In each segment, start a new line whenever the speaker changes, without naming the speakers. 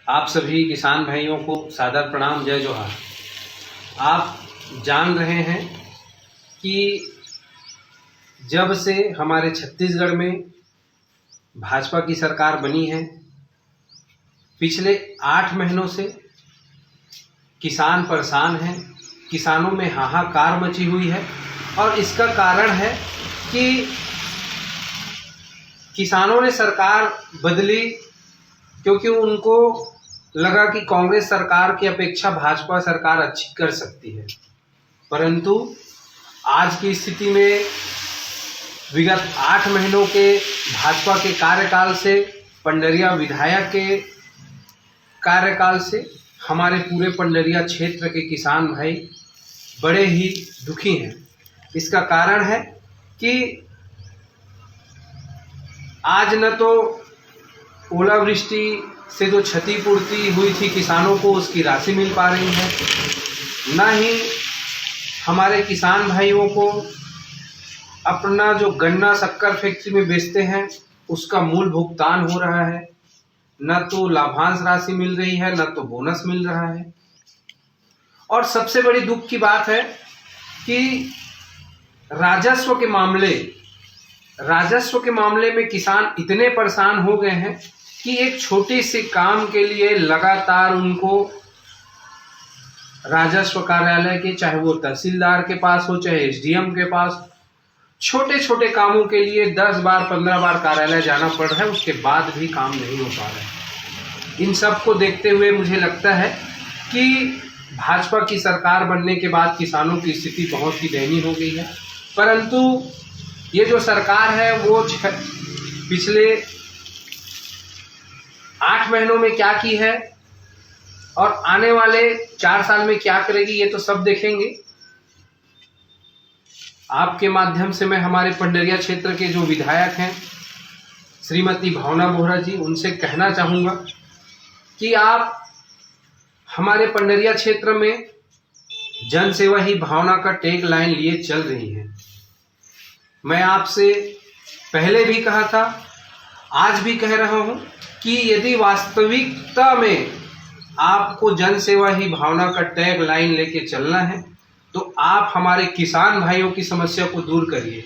आप सभी किसान भाइयों को सादर प्रणाम, जय जोहार। आप जान रहे हैं कि जब से हमारे छत्तीसगढ़ में भाजपा की सरकार बनी है, पिछले 8 महीनों से किसान परेशान हैं, किसानों में हाहाकार मची हुई है। और इसका कारण है कि किसानों ने सरकार बदली क्योंकि उनको लगा कि कांग्रेस सरकार की अपेक्षा भाजपा सरकार अच्छी कर सकती है। परंतु आज की स्थिति में विगत 8 महीनों के भाजपा के कार्यकाल से, पंडरिया विधायक के कार्यकाल से हमारे पूरे पंडरिया क्षेत्र के किसान भाई बड़े ही दुखी हैं। इसका कारण है कि आज न तो ओलावृष्टि से जो क्षतिपूर्ति हुई थी किसानों को, उसकी राशि मिल पा रही है, न ही हमारे किसान भाइयों को अपना जो गन्ना शक्कर फैक्ट्री में बेचते हैं उसका मूल भुगतान हो रहा है, न तो लाभांश राशि मिल रही है, न तो बोनस मिल रहा है। और सबसे बड़ी दुख की बात है कि राजस्व के मामले में किसान इतने परेशान हो गए हैं कि एक छोटी सी काम के लिए लगातार उनको राजस्व कार्यालय के, चाहे वो तहसीलदार के पास हो चाहे एसडीएम के पास, छोटे छोटे कामों के लिए 10 बार 15 बार कार्यालय जाना पड़ रहा है, उसके बाद भी काम नहीं हो पा रहा है। इन सब को देखते हुए मुझे लगता है कि भाजपा की सरकार बनने के बाद किसानों की स्थिति बहुत ही दयनीय हो गई है। परंतु ये जो सरकार है वो पिछले 8 महीनों में क्या की है और आने वाले 4 साल में क्या करेगी, ये तो सब देखेंगे। आपके माध्यम से मैं हमारे पंडरिया क्षेत्र के जो विधायक हैं श्रीमती भावना बोहरा जी, उनसे कहना चाहूँगा कि आप हमारे पंडरिया क्षेत्र में जन सेवा ही भावना का टैग लाइन लिए चल रही हैं। मैं आपसे पहले भी कहा था, आज भी कह रहा हूं कि यदि वास्तविकता में आपको जन सेवा ही भावना का टैग लाइन लेके चलना है तो आप हमारे किसान भाइयों की समस्या को दूर करिए।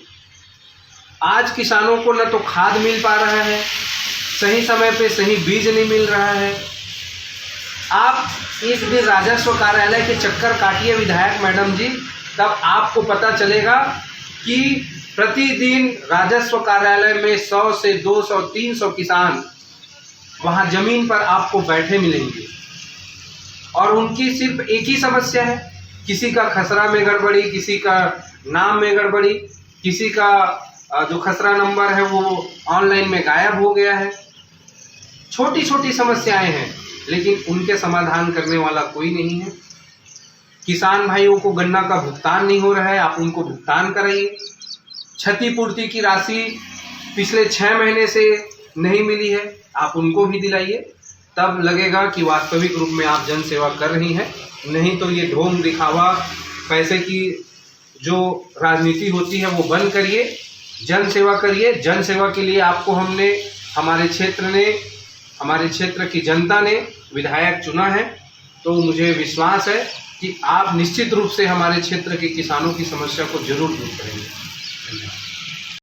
आज किसानों को न तो खाद मिल पा रहा है, सही समय पे सही बीज नहीं मिल रहा है। आप एक दिन राजस्व कार्यालय के चक्कर काटिए विधायक मैडम जी, तब आपको पता चलेगा कि प्रतिदिन राजस्व कार्यालय में 100 से 200 300 किसान वहां जमीन पर आपको बैठे मिलेंगे और उनकी सिर्फ एक ही समस्या है, किसी का खसरा में गड़बड़ी, किसी का नाम में गड़बड़ी, किसी का जो खसरा नंबर है वो ऑनलाइन में गायब हो गया है। छोटी छोटी समस्याएं हैं लेकिन उनके समाधान करने वाला कोई नहीं है। किसान भाइयों को गन्ना का भुगतान नहीं हो रहा है, आप उनको भुगतान कराइए। क्षतिपूर्ति की राशि पिछले 6 महीने से नहीं मिली है, आप उनको भी दिलाइए, तब लगेगा कि वास्तविक रूप में आप जन सेवा कर रही हैं। नहीं तो ये ढोंग दिखावा, पैसे की जो राजनीति होती है वो बंद करिए, जन सेवा करिए। जन सेवा के लिए आपको हमारे क्षेत्र की जनता ने विधायक चुना है, तो मुझे विश्वास है कि आप निश्चित रूप से हमारे क्षेत्र के किसानों की समस्या को जरूर दूर करेंगे। धन्यवाद।